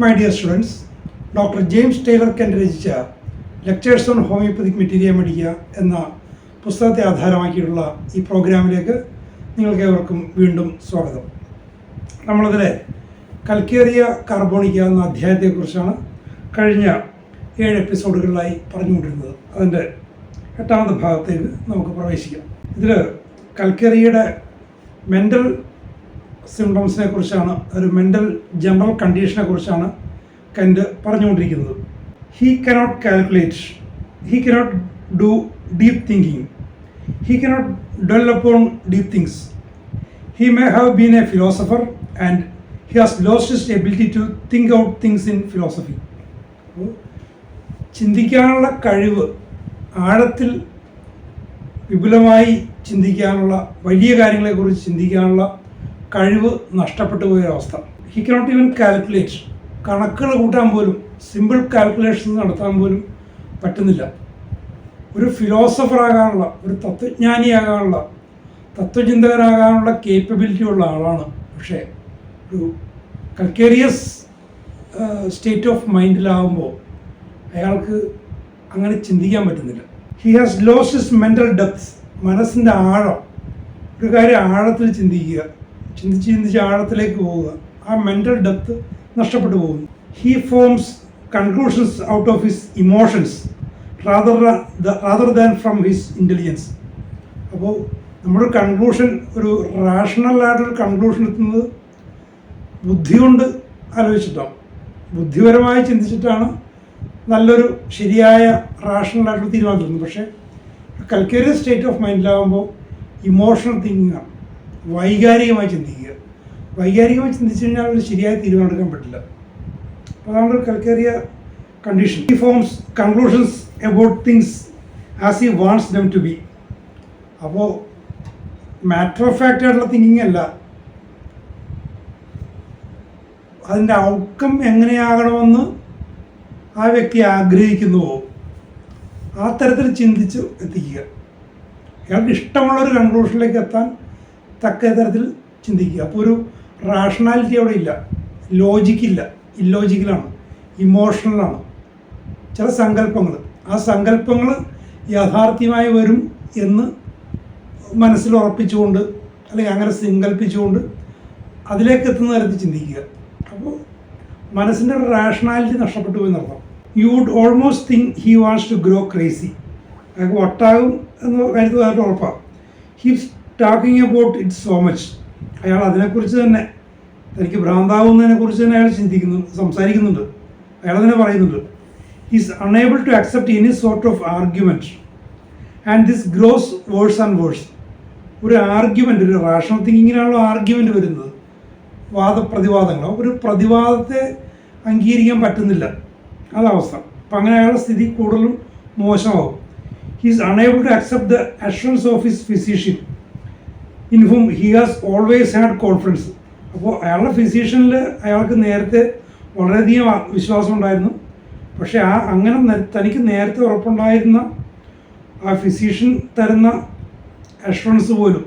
My dear students, Dr. James Taylor Kent രചിച്ച lectures on homoeopathic മെറ്റീരിയ മെഡിക്ക എന്ന പുസ്തകത്തെ ആധാരമാക്കിയിട്ടുള്ള ഈ പ്രോഗ്രാമിലേക്ക് നിങ്ങൾക്ക് ഏവർക്കും വീണ്ടും സ്വാഗതം. നമ്മളതിലെ കൽക്കേറിയ കാർബോണിക്ക എന്ന അധ്യായത്തെക്കുറിച്ചാണ് കഴിഞ്ഞ 7 എപ്പിസോഡുകളിലായി പറഞ്ഞുകൊണ്ടിരുന്നത്. അതിൻ്റെ 8ാമത്തെ ഭാഗത്തേക്ക് നമുക്ക് പ്രവേശിക്കാം. ഇതിൽ കൽക്കേറിയയുടെ മെൻ്റൽ സിംറ്റംസിനെ കുറിച്ചാണ്, ഒരു മെൻ്റൽ ജനറൽ കണ്ടീഷനെ കുറിച്ചാണ് കെൻറ്റ് പറഞ്ഞുകൊണ്ടിരിക്കുന്നത്. He cannot calculate, he cannot do deep thinking, he cannot dwell upon deep things. He may have been a philosopher and he has lost his ability to think out things in philosophy. അപ്പോൾ ചിന്തിക്കാനുള്ള കഴിവ്, ആഴത്തിൽ വിപുലമായി ചിന്തിക്കാനുള്ള, വലിയ കാര്യങ്ങളെക്കുറിച്ച് ചിന്തിക്കാനുള്ള കഴിവ് നഷ്ടപ്പെട്ടു പോയൊരവസ്ഥ. ഹി കനോട്ട് ഈവൻ കാൽക്കുലേറ്റ്, കണക്കുകൾ കൂട്ടാൻ പോലും, സിമ്പിൾ കാൽക്കുലേഷൻസ് നടത്താൻ പോലും പറ്റുന്നില്ല. ഒരു ഫിലോസഫറാകാനുള്ള, ഒരു തത്വജ്ഞാനിയാകാനുള്ള, തത്വചിന്തകനാകാനുള്ള കേപ്പബിലിറ്റി ഉള്ള ആളാണ്. പക്ഷേ ഒരു കൽക്കേറിയസ് സ്റ്റേറ്റ് ഓഫ് മൈൻഡിലാകുമ്പോൾ അയാൾക്ക് അങ്ങനെ ചിന്തിക്കാൻ പറ്റുന്നില്ല. He has lost his mental depth, മനസ്സിൻ്റെ ആഴം. ഒരു കാര്യം ആഴത്തിൽ ചിന്തിക്കുക, ചിന്തിച്ച് ആഴത്തിലേക്ക് പോവുക, ആ മെൻ്റൽ ഡെപ്ത് നഷ്ടപ്പെട്ടു പോകുന്നു. He forms conclusions out of his emotions rather than from his intelligence. അപ്പോൾ നമ്മുടെ കൺക്ലൂഷൻ, ഒരു റാഷണലായിട്ടൊരു കൺക്ലൂഷൻ എത്തുന്നത് ബുദ്ധി കൊണ്ട് ആലോചിച്ചിട്ടാണ്, ബുദ്ധിപരമായി ചിന്തിച്ചിട്ടാണ് നല്ലൊരു ശരിയായ റാഷണലായിട്ടുള്ള തീരുമാനം എടുക്കുന്നത്. പക്ഷേ കൽക്കേറിയസ് സ്റ്റേറ്റ് ഓഫ് മൈൻഡിലാകുമ്പോൾ ഇമോഷണൽ തിങ്കിങ്ങാണ്, വൈകാരികമായി ചിന്തിക്കുക. വൈകാരികമായി ചിന്തിച്ചു കഴിഞ്ഞാൽ ഒരു ശരിയായ തീരുമാനം എടുക്കാൻ പറ്റില്ല. അപ്പോൾ അതാണ് ഒരു calcarea condition. He forms conclusions about things as he wants them to be. അപ്പോൾ മാറ്റർ ഓഫ് ഫാക്റ്റ് ആയിട്ടുള്ള തിങ്കിങ് അല്ല, അതിൻ്റെ ഔട്ട്കം എങ്ങനെയാകണമെന്ന് ആ വ്യക്തി ആഗ്രഹിക്കുന്നുവോ ആ തരത്തിൽ ചിന്തിച്ച് എത്തിക്കുക. അയാൾക്ക് ഇഷ്ടമുള്ളൊരു കൺക്ലൂഷനിലേക്ക് എത്താൻ തക്ക തരത്തിൽ ചിന്തിക്കുക. അപ്പോൾ ഒരു റാഷണാലിറ്റി അവിടെ ഇല്ല, ലോജിക്കില്ല, ഇല്ലോജിക്കലാണ്, ഇമോഷണലാണ്. ചില സങ്കല്പങ്ങൾ, ആ സങ്കല്പങ്ങൾ യാഥാർത്ഥ്യമായി വരും എന്ന് മനസ്സിൽ ഉറപ്പിച്ചുകൊണ്ട്, അല്ലെങ്കിൽ അങ്ങനെ സങ്കല്പിച്ചുകൊണ്ട് അതിലേക്ക് എത്തുന്ന തരത്തിൽ ചിന്തിക്കുക. അപ്പോൾ മനസ്സിൻ്റെ റാഷണാലിറ്റി നഷ്ടപ്പെട്ടു പോയി നടത്താം. You would almost think he wants to grow crazy. അയാൾക്ക് വട്ടാകും എന്ന് കാര്യത്തിൽ ഉറപ്പാണ്. He's talking about it so much. അയാൾ അതിനെക്കുറിച്ച് തന്നെ, തനിക്ക് ഭ്രാന്താവുന്നതിനെക്കുറിച്ച് തന്നെ അയാൾ സംസാരിക്കുന്നുണ്ട്, അയാൾ തന്നെ പറയുന്നുണ്ട്. He's unable to accept any sort of argument and this grows worse and worse. ഒരു ആർഗ്യുമെൻ്റ്, ഒരു റാഷണൽ തിങ്കിങ്ങിനാണല്ലോ ആർഗ്യുമെൻ്റ് വരുന്നത്, വാദപ്രതിവാദങ്ങളോ. ഒരു പ്രതിവാദത്തെ അംഗീകരിക്കാൻ പറ്റുന്നില്ല, അതവസ്ഥ. അപ്പം അങ്ങനെ അയാളുടെ സ്ഥിതി കൂടുതലും മോശമാകും. He's unable to accept the assurance of his physician in whom he has always had confidence. അപ്പോൾ അയാളുടെ ഫിസിഷ്യനിൽ അയാൾക്ക് നേരത്തെ വളരെയധികം വിശ്വാസം ഉണ്ടായിരുന്നു. പക്ഷേ അങ്ങനെ തനിക്ക് നേരത്തെ ഉറപ്പുണ്ടായിരുന്ന ആ ഫിസിഷ്യൻ തരുന്ന അഷുറൻസ് പോലും,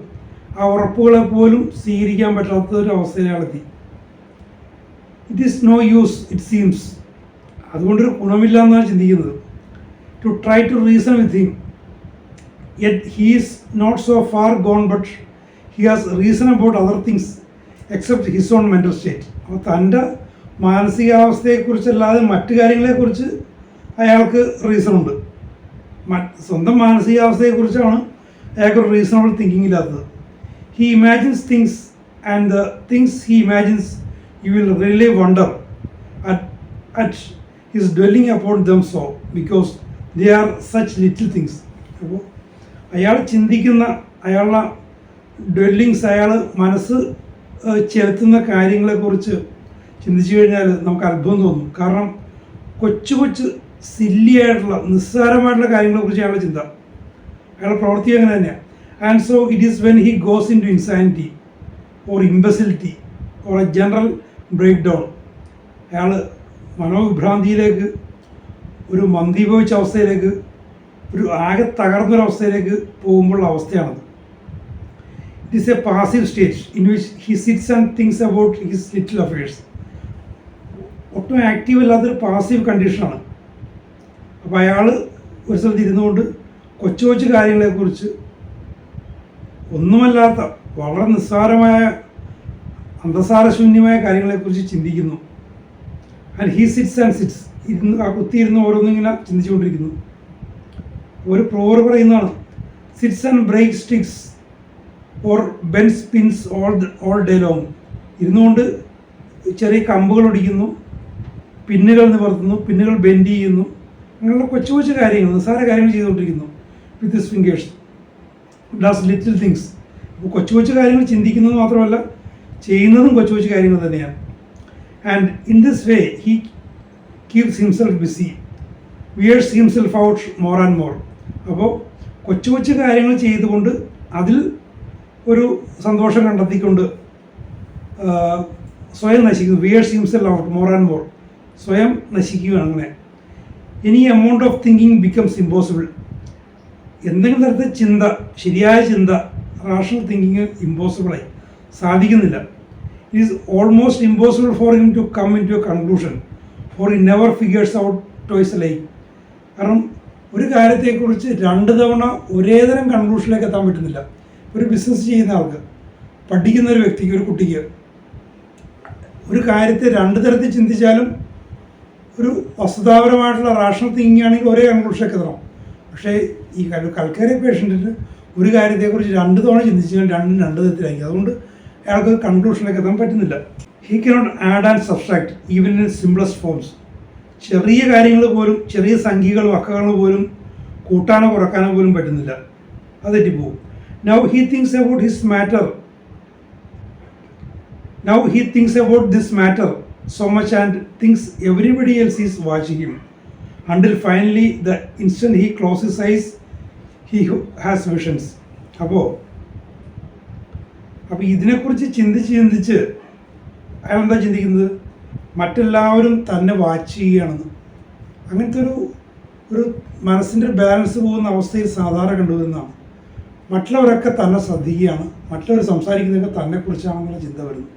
ആ ഉറപ്പുകളെ പോലും സ്വീകരിക്കാൻ പറ്റാത്തൊരു അവസ്ഥയിൽ അയാളെത്തി. It is no use it seems. അതുകൊണ്ടൊരു ഗുണമില്ല എന്നാണ് ചിന്തിക്കുന്നത്. To try to reason with him, yet he is not so far gone but he has reason about other things except his own mental state. അപ്പോൾ തൻ്റെ മാനസികാവസ്ഥയെക്കുറിച്ചല്ലാതെ മറ്റു കാര്യങ്ങളെക്കുറിച്ച് അയാൾക്ക് റീസണുണ്ട്. സ്വന്തം മാനസികാവസ്ഥയെക്കുറിച്ചാണ് അയാൾക്കൊരു റീസണബിൾ തിങ്കിങ് ഇല്ലാത്തത്. He imagines things, and the things he imagines you will really wonder at his dwelling upon them so, because they are such little things. അപ്പോൾ അയാൾ ചിന്തിക്കുന്ന, അയാളുടെ ഡ്വെല്ലിങ്സ്, അയാൾ മനസ്സ് ചെലുത്തുന്ന കാര്യങ്ങളെക്കുറിച്ച് ചിന്തിച്ചു കഴിഞ്ഞാൽ നമുക്ക് അത്ഭുതം തോന്നും. കാരണം കൊച്ചു കൊച്ചു സില്ലിയായിട്ടുള്ള, നിസ്സാരമായിട്ടുള്ള കാര്യങ്ങളെക്കുറിച്ച് അയാളുടെ ചിന്ത, അയാളുടെ പ്രവൃത്തി അങ്ങനെ തന്നെയാണ്. And so it is when he goes into insanity or imbecility or a general breakdown, അയാൾ മനോവിഭ്രാന്തിയിലേക്ക്, ഒരു മന്ദീഭവിച്ച അവസ്ഥയിലേക്ക്, ഒരു ആകെ തകർന്നൊരവസ്ഥയിലേക്ക് പോകുമ്പോഴുള്ള അവസ്ഥയാണത്. It is a passive state in which he sits and thinks about his little affairs. ഒട്ടും ആക്റ്റീവ് അല്ലാത്തൊരു പാസീവ് കണ്ടീഷനാണ്. അപ്പോൾ അയാൾ ഒരു സ്ഥലത്ത് ഇരുന്നുകൊണ്ട് കൊച്ചു കൊച്ചു കാര്യങ്ങളെക്കുറിച്ച് ഒന്നുമല്ലാത്ത വളരെ നിസ്സാരമായ അന്തസാരശൂന്യമായ കാര്യങ്ങളെക്കുറിച്ച് ചിന്തിക്കുന്നു. And he sits and sits, കുത്തിയിരുന്ന് ഓരോന്നിങ്ങനെ ചിന്തിച്ചുകൊണ്ടിരിക്കുന്നു. ഒരു പ്രോവർ പറയുന്നതാണ്, sits and break sticks or bend spins all day long. ഇരുന്നുകൊണ്ട് ചെറിയ കമ്പുകൾ ഒടിക്കുന്നു, പിന്നുകൾ നിവർത്തുന്നു, പിന്നുകൾ ബെൻഡ് ചെയ്യുന്നു, അങ്ങനെയുള്ള കൊച്ചു കൊച്ചു കാര്യങ്ങൾ, നിസ്സാര കാര്യങ്ങൾ ചെയ്തുകൊണ്ടിരിക്കുന്നു. With his fingers does little things. അപ്പോൾ കൊച്ചു കൊച്ചു കാര്യങ്ങൾ ചിന്തിക്കുന്നത് മാത്രമല്ല ചെയ്യുന്നതും കൊച്ചു കൊച്ചു കാര്യങ്ങൾ തന്നെയാണ്. And in this way he keeps himself busy, wears himself out more and more. അപ്പോൾ കൊച്ചു കൊച്ചു കാര്യങ്ങൾ ചെയ്തുകൊണ്ട് അതിൽ ഒരു സന്തോഷം കണ്ടെത്തിക്കൊണ്ട് സ്വയം നശിക്കുന്നു. Wears himself out more and more, സ്വയം നശിക്കുകയാണ്. അങ്ങനെ ഇനി amount of thinking becomes impossible. എന്തെങ്കിലും തരത്തിൽ ചിന്ത, ശരിയായ ചിന്ത, റാഷണൽ തിങ്കിങ് ഇമ്പോസിബിളായി, സാധിക്കുന്നില്ല. It is almost impossible for him to come in to a conclusion, for he never figures out toys like. കാരണം ഒരു കാര്യത്തെക്കുറിച്ച് രണ്ട് തവണ ഒരേ തരം കൺക്ലൂഷനിലേക്ക് എത്താൻ പറ്റുന്നില്ല. ഒരു ബിസിനസ് ചെയ്യുന്ന ആൾക്ക്, പഠിക്കുന്ന ഒരു വ്യക്തിക്ക്, ഒരു കുട്ടിക്ക് ഒരു കാര്യത്തെ രണ്ട് തരത്തിൽ ചിന്തിച്ചാലും ഒരു വസ്തുതാപരമായിട്ടുള്ള റാഷണൽ തിങ്കിങ് ആണെങ്കിൽ ഒരേ കൺക്ലൂഷനിലേക്ക് എത്തണം. പക്ഷേ ഈ കൽക്കേറിയ പേഷ്യൻറ്റിന് ഒരു കാര്യത്തെക്കുറിച്ച് രണ്ട് തവണ ചിന്തിച്ചാൽ രണ്ടും രണ്ട് തരത്തിലായിരിക്കും. അതുകൊണ്ട് അയാൾക്ക് കൺക്ലൂഷനിലേക്ക് എത്താൻ പറ്റുന്നില്ല. He cannot add and subtract even in simplest forms. ചെറിയ കാര്യങ്ങൾ പോലും, ചെറിയ സംഖ്യകളും അക്കങ്ങൾ പോലും കൂട്ടാനോ കുറക്കാനോ പോലും പറ്റുന്നില്ല. അത് തെറ്റിപ്പോവും. Now he thinks about his matter Now he thinks about this matter so much and thinks everybody else is watching him, until finally the instant he closes his eyes he has visions. അപ്പോൾ ഇതിനെക്കുറിച്ച് ചിന്തിച്ച് അയാൾ എന്താ ചിന്തിക്കുന്നത്? മറ്റെല്ലാവരും തന്നെ watch ചെയ്യുകയാണെന്ന്. അങ്ങനത്തെ ഒരു മനസ്സിൻ്റെ ബാലൻസ് പോകുന്ന അവസ്ഥയിൽ സാധാരണ കണ്ടുവരുന്നതാണ്. മറ്റുള്ളവരൊക്കെ തന്നെ ശ്രദ്ധിക്കുകയാണ്, മറ്റുള്ളവർ സംസാരിക്കുന്നതൊക്കെ തന്നെക്കുറിച്ചാണെന്നുള്ള ചിന്ത വരുന്നു.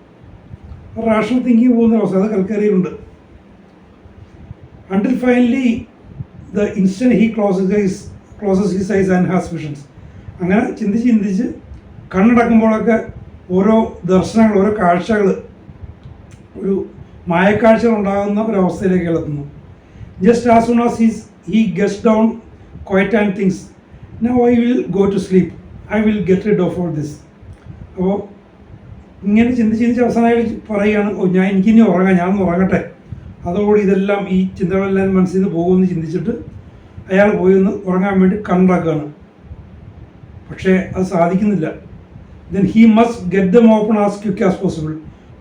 റാഷണൽ തിങ്കിങ് പോകുന്ന അവസ്ഥ അത് കൽക്കരിയിലുണ്ട്. Until finally the instant he closes his eyes and has visions. അങ്ങനെ ചിന്തിച്ച് കണ്ണടക്കുമ്പോഴൊക്കെ ഓരോ ദർശനങ്ങൾ, ഓരോ കാഴ്ചകൾ, ഒരു മായക്കാഴ്ചകൾ ഉണ്ടാകുന്ന ഒരവസ്ഥയിലേക്ക് എത്തുന്നു. Just as soon as he gets down quiet and thinks now I will go to sleep, I will get rid of all this. അപ്പോൾ ഇങ്ങനെ ചിന്തിച്ച് അവസാനമായി പറയുകയാണ്, എനിക്കിനി ഉറങ്ങാം, ഞാനൊന്ന് ഉറങ്ങട്ടെ, അതോടുകൂടി ഇതെല്ലാം ഈ ചിന്തകളെല്ലാം മനസ്സിൽ നിന്ന് പോകുമെന്ന് ചിന്തിച്ചിട്ട് അയാൾ പോയി ഒന്ന് ഉറങ്ങാൻ വേണ്ടി കണ്ണടക്കുകയാണ്. പക്ഷേ അത് സാധിക്കുന്നില്ല. Then he must get them open as quick as possible.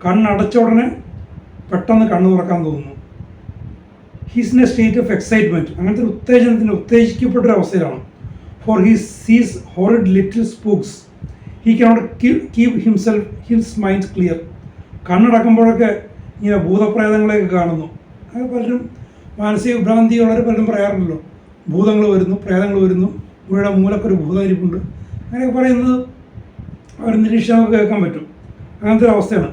കണ്ണടച്ച ഉടനെ പെട്ടെന്ന് കണ്ണ് തുറക്കാൻ തോന്നുന്നു. He's in a state of excitement. അങ്ങനത്തെ ഒരു ഉത്തേജിക്കപ്പെട്ടൊരവസ്ഥയിലാണ്. For he sees horrid little spooks. He cannot keep his mind clear. കണ്ണടക്കുമ്പോഴൊക്കെ ഇങ്ങനെ ഭൂതപ്രേതങ്ങളെയൊക്കെ കാണുന്നു. അത് പലരും മാനസിക വിഭ്രാന്തിയുള്ളവർ പലരും പറയാറുണ്ടല്ലോ, ഭൂതങ്ങൾ വരുന്നു, പ്രേതങ്ങൾ വരുന്നു, ഇവിടെ മൂലക്കൊരു ഭൂതം ഇരിപ്പുണ്ട്, അങ്ങനെയൊക്കെ പറയുന്നത് അവർ നിരീക്ഷണമൊക്കെ കേൾക്കാൻ പറ്റും. അങ്ങനത്തെ ഒരു അവസ്ഥയാണ്.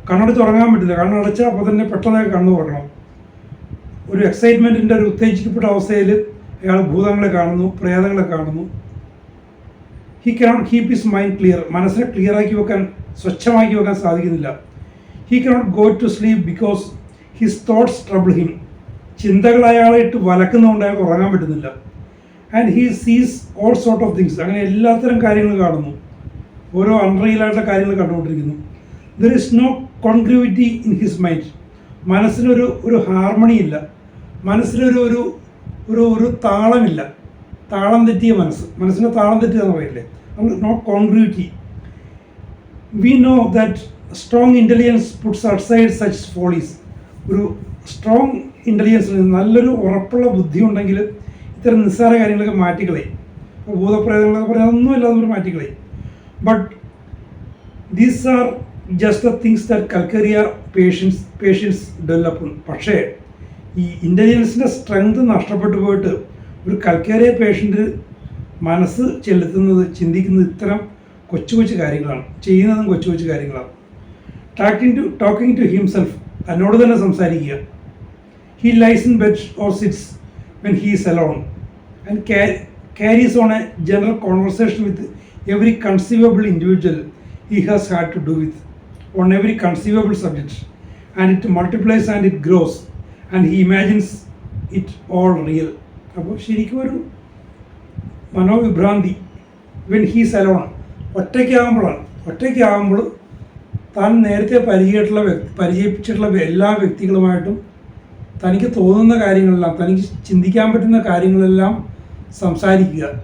കണ്ണടച്ച് ഉറങ്ങാൻ പറ്റില്ല. കണ്ണടച്ചാൽ അപ്പോൾ തന്നെ പെട്ടെന്നൊക്കെ കണ്ണു തുറക്കണം. ഒരു എക്സൈറ്റ്മെൻറ്റിൻ്റെ ഒരു ഉത്തേജിക്കപ്പെട്ട അവസ്ഥയിൽ അയാൾ ഭൂതങ്ങളെ കാണുന്നു, പ്രേതങ്ങളെ കാണുന്നു. He cannot keep his mind clear. മനസ്സിനെ ക്ലിയറാക്കി വെക്കാൻ, സ്വച്ഛമാക്കി വെക്കാൻ സാധിക്കുന്നില്ല. He cannot go to sleep because his thoughts trouble him. ചിന്തകൾ അയാളെ ഇട്ട് വലക്കുന്നതുകൊണ്ട് അയാൾക്ക് ഉറങ്ങാൻ പറ്റുന്നില്ല. And he sees all sort of things. അങ്ങനെ എല്ലാത്തരം കാര്യങ്ങൾ കാണുന്നു, ഓരോ അൺറിയലായിട്ടുള്ള കാര്യങ്ങൾ കണ്ടുകൊണ്ടിരിക്കുന്നു. There is no congruity in his mind. മനസ്സിനൊരു ഹാർമണി ഇല്ല, മനസ്സിലൊരു ഒരു ഒരു ഒരു താളമില്ല. താളം തെറ്റിയ മനസ്സിന് താളം തെറ്റുക എന്ന് പറയില്ലേ, not congruity. We know that strong intelligence puts outside such follies. ഒരു സ്ട്രോങ് ഇൻ്റലിജൻസ്, നല്ലൊരു ഉറപ്പുള്ള ബുദ്ധി ഉണ്ടെങ്കിൽ ഇത്തരം നിസ്സാര കാര്യങ്ങളൊക്കെ മാറ്റിക്കളയും. ഇപ്പോൾ ഭൂതപ്രേതങ്ങളൊക്കെ പറയാൻ ഒന്നുമില്ലാതെ മാറ്റിക്കളയും. But these are just the things that calcarea patients develop. പക്ഷേ ഈ ഇൻ്റലിജൻസിൻ്റെ സ്ട്രെങ്ത് നഷ്ടപ്പെട്ടു പോയിട്ട് ഒരു കൽക്കരിയ പേഷ്യൻ്റ് മനസ്സ് ചെലുത്തുന്നത്, ചിന്തിക്കുന്നത് ഇത്തരം കൊച്ചു കൊച്ചു കാര്യങ്ങളാണ്, ചെയ്യുന്നതും കൊച്ചു കൊച്ചു കാര്യങ്ങളാണ്. ടോക്കിംഗ് ടു ഹിംസെൽഫ്, തന്നോട് തന്നെ സംസാരിക്കുക. He lies in bed or sits when he is alone and carries on a general conversation with every conceivable individual he has had to do with on every conceivable subject, and it multiplies and it grows and he imagines it all real. അപ്പോൾ ശരിക്കും ഒരു മനോവിഭ്രാന്തി when he's alone, ഒറ്റയ്ക്കാകുമ്പോൾ താൻ നേരത്തെ പരിചയിപ്പിച്ചിട്ടുള്ള എല്ലാ വ്യക്തികളുമായിട്ടും തനിക്ക് തോന്നുന്ന കാര്യങ്ങളെല്ലാം, തനിക്ക് ചിന്തിക്കാൻ പറ്റുന്ന കാര്യങ്ങളെല്ലാം സംസാരിക്കുന്നതായി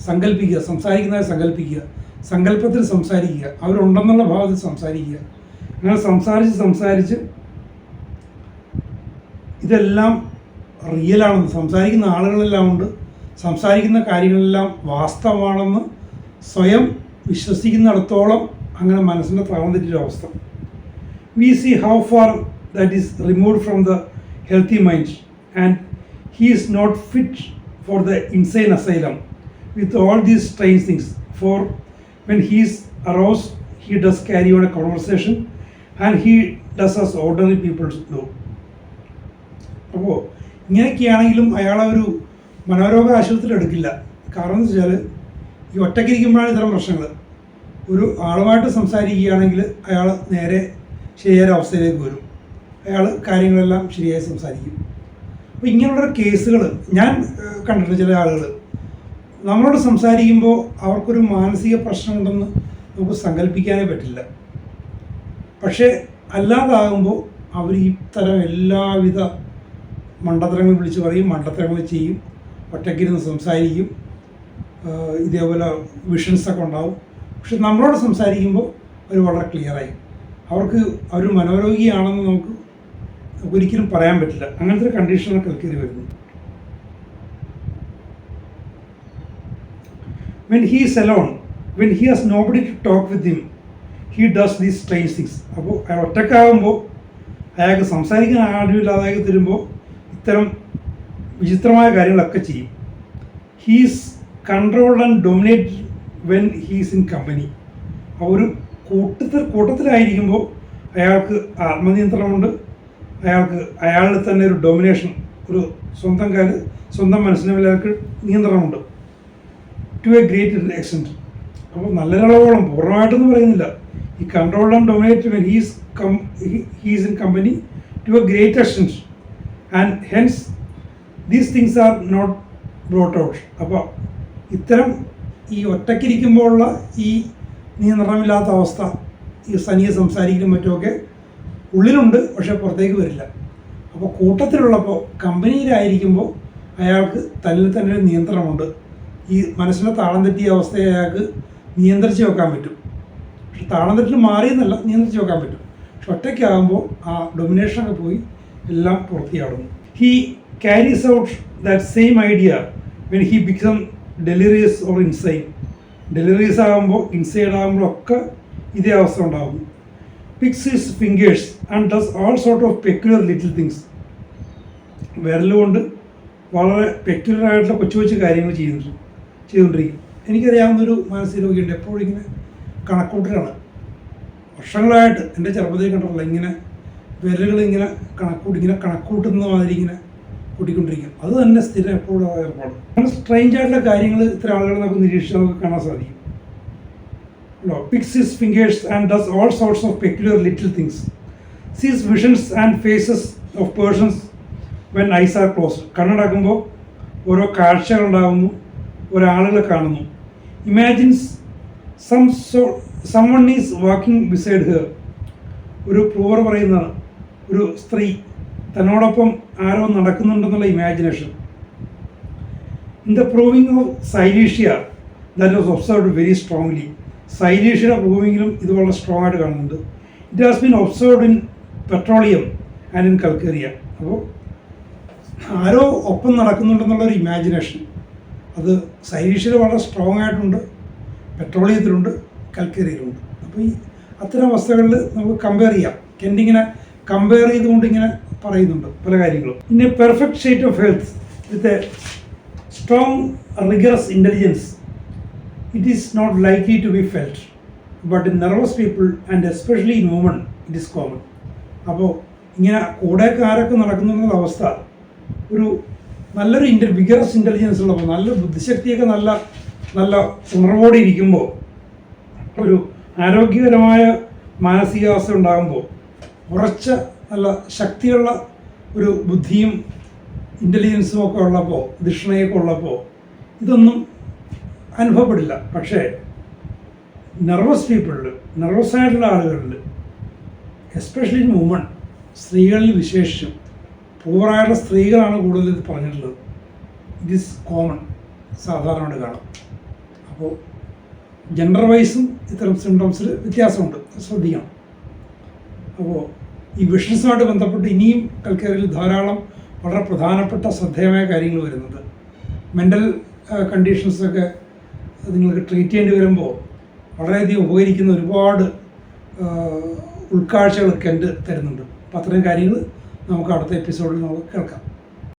സങ്കല്പിക്കുക, സങ്കല്പത്തിൽ സംസാരിക്കുക, അവരുണ്ടെന്നുള്ള ഭാവത്തിൽ സംസാരിക്കുക. അങ്ങനെ സംസാരിച്ച് ഇതെല്ലാം റിയലാണെന്ന്, സംസാരിക്കുന്ന ആളുകളെല്ലാം ഉണ്ട്, സംസാരിക്കുന്ന കാര്യങ്ങളെല്ലാം വാസ്തവമാണെന്ന് സ്വയം വിശ്വസിക്കുന്നിടത്തോളം അങ്ങനെ മനസ്സിൻ്റെ താളം തെറ്റിയൊരവസ്ഥ. We see how far that is removed from the healthy mind, and he is not fit for the insane asylum with all these strange things. For when he is aroused, he does carry on a conversation and he does as ordinary people do. അപ്പോൾ ഇങ്ങനെയൊക്കെയാണെങ്കിലും അയാളെ ഒരു മനോരോഗ ആശുപത്രിയിൽ എടുക്കില്ല. കാരണം എന്ന് വെച്ചാൽ ഈ ഒറ്റയ്ക്കിരിക്കുമ്പോഴാണ് ഇത്തരം പ്രശ്നങ്ങൾ. ഒരു ആളുമായിട്ട് സംസാരിക്കുകയാണെങ്കിൽ അയാൾ നേരെ ശരിയായ അവസ്ഥയിലേക്ക് വരും, അയാൾ കാര്യങ്ങളെല്ലാം ശരിയായി സംസാരിക്കും. അപ്പോൾ ഇങ്ങനെയുള്ള കേസുകൾ ഞാൻ കണ്ടിട്ടുണ്ട്. ചില ആളുകൾ നമ്മളോട് സംസാരിക്കുമ്പോൾ അവർക്കൊരു മാനസിക പ്രശ്നമുണ്ടെന്ന് നമുക്ക് സങ്കല്പിക്കാനേ പറ്റില്ല. പക്ഷേ അല്ലാതാകുമ്പോൾ അവർ ഇത്തരം എല്ലാവിധ മണ്ടത്തരങ്ങൾ വിളിച്ച് പറയും, മണ്ടത്തരങ്ങൾ ചെയ്യും, ഒറ്റയ്ക്കിരുന്ന് സംസാരിക്കും, ഇതേപോലെ വിഷൻസൊക്കെ ഉണ്ടാവും. പക്ഷെ നമ്മളോട് സംസാരിക്കുമ്പോൾ അവർ വളരെ ക്ലിയറായി. അവർ മനോരോഗിയാണെന്ന് നമുക്ക് ഒരിക്കലും പറയാൻ പറ്റില്ല. അങ്ങനത്തെ ഒരു കണ്ടീഷനാണ് കൽക്കരി വരുന്നത്. When he is alone, when he has nobody to talk with him, he does these strange things. അപ്പോൾ അയാൾ ഒറ്റക്കാകുമ്പോൾ, അയാൾക്ക് സംസാരിക്കാൻ ആരുമില്ലാതായി തരുമ്പോൾ ഇത്തരം വിചിത്രമായ കാര്യങ്ങളൊക്കെ ചെയ്യും. He is controlled and dominate when he is in company. ഒരു കൂട്ടത്തിലായിരിക്കുമ്പോൾ അയാൾക്ക് ആത്മനിയന്ത്രണമുണ്ട്, അയാളിൽ തന്നെ ഒരു ഡൊമിനേഷൻ, ഒരു സ്വന്തം മനസ്സിനെ അയാൾക്ക് നിയന്ത്രണമുണ്ട് ടു എ ഗ്രേറ്റ് എക്സ്റ്റെൻറ്റ്. അപ്പോൾ നല്ലൊരളവോളം, പൂർണ്ണമായിട്ടൊന്നും പറയുന്നില്ല. ഈ control and dominate when he's in company to a great extent and hence these things are not brought out. അപ്പോൾ ഇത്തരം ഈ ഒറ്റയ്ക്കിരിക്കുമ്പോഴുള്ള ഈ നിയന്ത്രണമില്ലാത്ത അവസ്ഥ, ഈ സനിയെ സംസാരിക്കലും മറ്റുമൊക്കെ ഉള്ളിലുണ്ട്, പക്ഷെ പുറത്തേക്ക് വരില്ല. അപ്പോൾ കൂട്ടത്തിലുള്ളപ്പോൾ, കമ്പനിയിലായിരിക്കുമ്പോൾ അയാൾക്ക് തന്നിൽ തന്നെ ഒരു നിയന്ത്രണമുണ്ട്. ഈ മനസ്സിനെ താളം തെറ്റിയ അവസ്ഥയെ അയാൾക്ക് നിയന്ത്രിച്ച് വെക്കാൻ പറ്റും. പക്ഷെ താളം തെറ്റിൽ മാറിയെന്നല്ല, നിയന്ത്രിച്ച് വെക്കാൻ പറ്റും. പക്ഷെ ഒറ്റയ്ക്കാകുമ്പോൾ ആ ഡൊമിനേഷനൊക്കെ പോയി എല്ലാം പുറത്തിയാടുന്നു. He carries out that same idea when he become delirious or insane. Delirious ആകുമ്പോൾ, ഇൻസൈഡ് ആകുമ്പോഴൊക്കെ ഇതേ അവസ്ഥ ഉണ്ടാകുന്നു. Picks his fingers and does all sort of peculiar little things. വിരലുകൊണ്ട് വളരെ പെക്യുലർ ആയിട്ടുള്ള കൊച്ചു കാര്യങ്ങൾ ചെയ്തുകൊണ്ടിരിക്കും. എനിക്കറിയാവുന്നൊരു മാനസിക രോഗിയുണ്ട്, എപ്പോഴും ഇങ്ങനെ കണക്കൂട്ടലാണ്. വർഷങ്ങളായിട്ട് എൻ്റെ ചെറുപ്പത്തിൽ കണ്ടിട്ടുള്ള ഇങ്ങനെ വിരലുകൾ ഇങ്ങനെ കണക്കൂട്ടുന്ന മാതിരി ഇങ്ങനെ കൂട്ടിക്കൊണ്ടിരിക്കും. അത് തന്നെ സ്ഥിരം എപ്പോഴും ഏർപ്പാട്. അങ്ങനെ സ്ട്രെയിഞ്ച് ആയിട്ടുള്ള കാര്യങ്ങൾ ഇത്തരം ആളുകളെ നമുക്ക് നിരീക്ഷിച്ചാൽ നമുക്ക് കാണാൻ സാധിക്കും. Picks his fingers and does all sorts of peculiar little things. Sees visions and faces of persons when eyes are closed. കണ്ണടക്കുമ്പോൾ ഓരോ കാഴ്ചകൾ ഉണ്ടാകുന്നു, ഒരാളുകളെ കാണുന്നു. Imagines someone is walking beside her. ഒരു പ്രൂവർ പറയുന്നതാണ്, ഒരു സ്ത്രീ തന്നോടൊപ്പം ആരോ നടക്കുന്നുണ്ടെന്നുള്ള imagination. In the proving of Silesia that was observed very strongly. സൈലീഷ്യയുടെ പ്രൂവിങ്ങിലും ഇത് വളരെ സ്ട്രോങ് ആയിട്ട് കാണുന്നുണ്ട്. It has been observed in petroleum and in calcarea. അപ്പോൾ ആരോ ഒപ്പം നടക്കുന്നുണ്ടെന്നുള്ളൊരു ഇമാജിനേഷൻ അത് സൈലീഷ്യയിൽ വളരെ സ്ട്രോങ് ആയിട്ടുണ്ട്, പെട്രോളിയത്തിലുണ്ട്, കൽക്കേരിയയിലുണ്ട്. അപ്പോൾ ഈ അത്തരം അവസ്ഥകളിൽ നമുക്ക് കമ്പയർ ചെയ്യാം. കെൻഡിങ്ങനെ കമ്പയർ ചെയ്തുകൊണ്ട് ഇങ്ങനെ പറയുന്നുണ്ട് പല കാര്യങ്ങളും. In A perfect state of health with a strong rigorous intelligence it is not likely to be felt, but in nervous people and especially in women it is common. അപ്പോൾ ഇങ്ങനെ കൂടെയൊക്കെ ആരൊക്കെ നടക്കുന്നു എന്നുള്ള അവസ്ഥ ഒരു നല്ലൊരു വിഗറസ് ഇൻ്റലിജൻസ് ഉള്ളപ്പോൾ, നല്ല ബുദ്ധിശക്തിയൊക്കെ നല്ല നല്ല ഉണർവോടെ ഇരിക്കുമ്പോൾ, ഒരു ആരോഗ്യകരമായ മാനസികാവസ്ഥ ഉണ്ടാകുമ്പോൾ, ഉറച്ച നല്ല ശക്തിയുള്ള ഒരു ബുദ്ധിയും ഇൻ്റലിജൻസും ഒക്കെ ഉള്ളപ്പോൾ, ധിഷണയൊക്കെ ഉള്ളപ്പോൾ ഇതൊന്നും അനുഭവപ്പെടില്ല. പക്ഷേ നെർവസ് പീപ്പിളിൽ, നെർവസ് ആയിട്ടുള്ള ആളുകളിൽ, എസ്പെഷ്യലി വുമൺ, സ്ത്രീകളിൽ വിശേഷിച്ചും പൂറായിട്ടുള്ള സ്ത്രീകളാണ് കൂടുതൽ ഇത് പറഞ്ഞിട്ടുള്ളത്. ഇറ്റ് ഈസ് കോമൺ, സാധാരണ കാണാം. അപ്പോൾ ജെൻഡർ വൈസും ഇത്തരം സിംറ്റംസിൽ വ്യത്യാസമുണ്ട്, ശ്രദ്ധിക്കണം. അപ്പോൾ ഈ വിഷൻസുമായിട്ട് ബന്ധപ്പെട്ട് ഇനിയും കൽക്കരയിൽ ധാരാളം വളരെ പ്രധാനപ്പെട്ട ശ്രദ്ധേയമായ കാര്യങ്ങൾ വരുന്നത്. മെൻ്റൽ കണ്ടീഷൻസൊക്കെ നിങ്ങൾക്ക് ട്രീറ്റ് ചെയ്യേണ്ടി വരുമ്പോൾ വളരെയധികം ഉപകരിക്കുന്ന ഒരുപാട് ഉൾക്കാഴ്ചകളൊക്കെ എൻ്റെ തരുന്നുണ്ട്. അപ്പോൾ അത്തരം കാര്യങ്ങൾ നമുക്ക് അടുത്ത എപ്പിസോഡിൽ നമുക്ക് കേൾക്കാം.